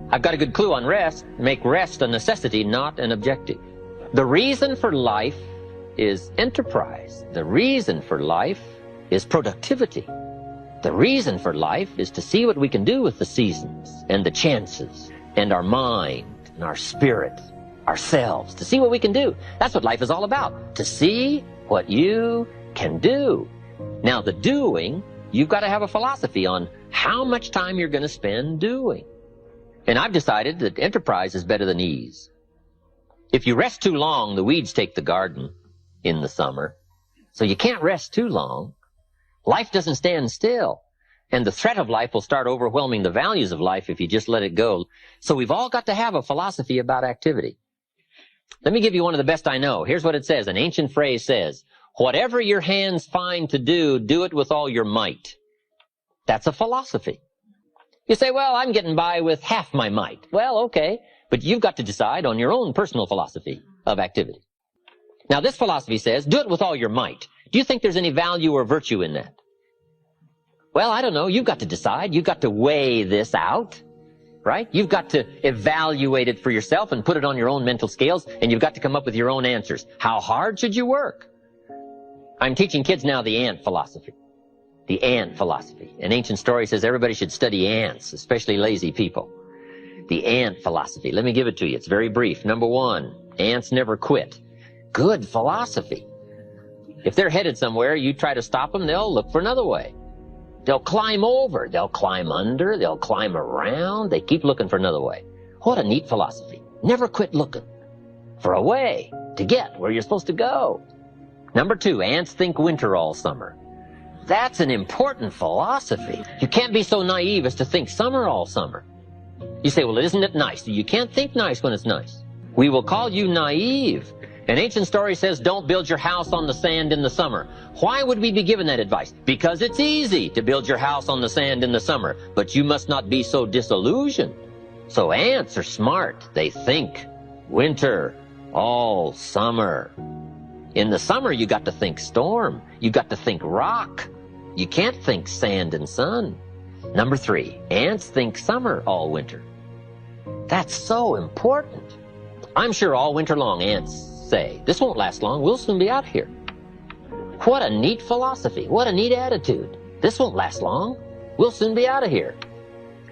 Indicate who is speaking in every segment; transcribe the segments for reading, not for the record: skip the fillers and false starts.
Speaker 1: I've got a good clue on rest. Make rest a necessity, not an objective. The reason for life is enterprise. The reason for life is productivity. The reason for life is to see what we can do with the seasons and the chances and our mind and our spirit, ourselves, to see what we can do. That's what life is all about, to see what you can do. Now, the doing, you've got to have a philosophy on how much time you're going to spend doing. And I've decided that enterprise is better than ease. If you rest too long, the weeds take the garden in the summer. So you can't rest too long. Life doesn't stand still. And the threat of life will start overwhelming the values of life if you just let it go. So we've all got to have a philosophy about activity. Let me give you one of the best I know. Here's what it says. An ancient phrase says, whatever your hands find to do, do it with all your might. That's a philosophy. You say, well, I'm getting by with half my might. Well, okay, but you've got to decide on your own personal philosophy of activity. Now, this philosophy says, do it with all your might. Do you think there's any value or virtue in that? Well, I don't know. You've got to decide. You've got to weigh this out, right? You've got to evaluate it for yourself and put it on your own mental scales, and you've got to come up with your own answers. How hard should you work? I'm teaching kids now the ant philosophy. The ant philosophy. An ancient story says everybody should study ants, especially lazy people. The ant philosophy. Let me give it to you. It's very brief. Number one, ants never quit. Good philosophy. If they're headed somewhere, you try to stop them, they'll look for another way. They'll climb over, they'll climb under, they'll climb around, they keep looking for another way. What a neat philosophy. Never quit looking for a way to get where you're supposed to go. Number two, ants think winter all summer. That's an important philosophy. You can't be so naive as to think summer all summer. You say, well, isn't it nice? You can't think nice when it's nice. We will call you naive. An ancient story says, don't build your house on the sand in the summer. Why would we be given that advice? Because it's easy to build your house on the sand in the summer, but you must not be so disillusioned. So ants are smart. They think winter all summer. In the summer, you got to think storm. You got to think rock. You can't think sand and sun. Number three, ants think summer all winter. That's so important. I'm sure all winter long ants say, this won't last long, we'll soon be out here. What a neat philosophy, what a neat attitude. This won't last long, we'll soon be out of here.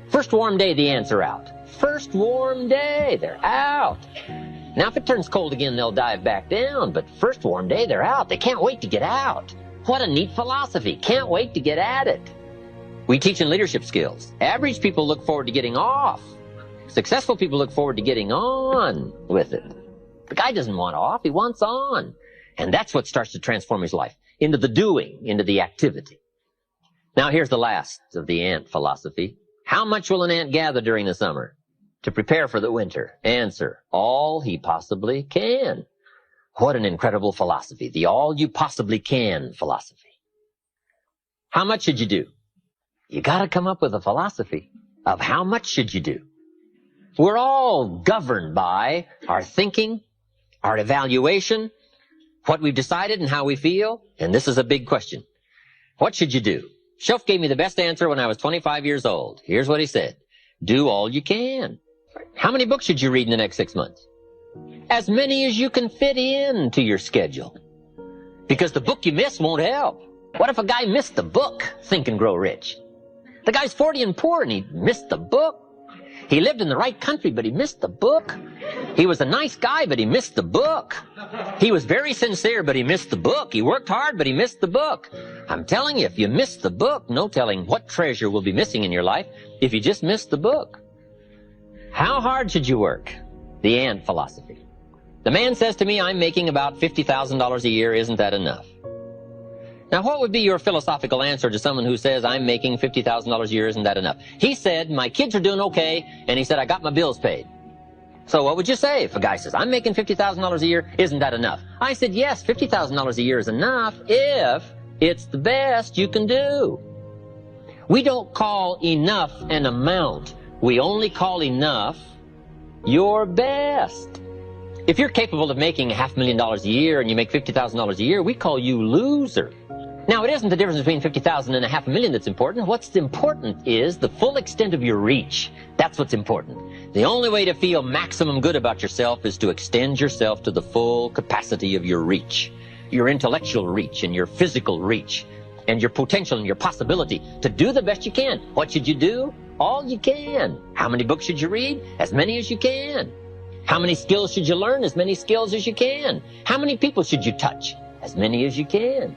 Speaker 1: First warm day, the ants are out. First warm day, they're out. Now if it turns cold again, they'll dive back down, but first warm day, they're out. They can't wait to get out. What a neat philosophy, can't wait to get at it. We teach in leadership skills. Average people look forward to getting off. Successful people look forward to getting on with it. The guy doesn't want off, he wants on. And that's what starts to transform his life, into the doing, into the activity. Now here's the last of the ant philosophy. How much will an ant gather during the summer to prepare for the winter? Answer, all he possibly can. What an incredible philosophy, the all you possibly can philosophy. How much should you do? You gotta come up with a philosophy of how much should you do. We're all governed by our thinking, our evaluation, what we've decided and how we feel. And this is a big question. What should you do? Shoaff gave me the best answer when I was 25 years old. Here's what he said. Do all you can. How many books should you read in the next 6 months? As many as you can fit into your schedule. Because the book you miss won't help. What if a guy missed the book, Think and Grow Rich? The guy's 40 and poor and he missed the book. He lived in the right country, but he missed the book. He was a nice guy, but he missed the book. He was very sincere, but he missed the book. He worked hard, but he missed the book. I'm telling you, if you miss the book, no telling what treasure will be missing in your life if you just miss the book. How hard should you work? The ant philosophy. The man says to me, I'm making about $50,000 a year. Isn't that enough? Now, what would be your philosophical answer to someone who says, I'm making $50,000 a year, isn't that enough? He said, my kids are doing okay, and he said, I got my bills paid. So what would you say if a guy says, I'm making $50,000 a year, isn't that enough? I said, yes, $50,000 a year is enough if it's the best you can do. We don't call enough an amount. We only call enough your best. If you're capable of making $500,000 a year and you make $50,000 a year, we call you loser. Now, it isn't the difference between $50,000 and $500,000 that's important. What's important is the full extent of your reach. That's what's important. The only way to feel maximum good about yourself is to extend yourself to the full capacity of your reach, your intellectual reach and your physical reach, and your potential and your possibility to do the best you can. What should you do? All you can. How many books should you read? As many as you can. How many skills should you learn? As many skills as you can. How many people should you touch? As many as you can.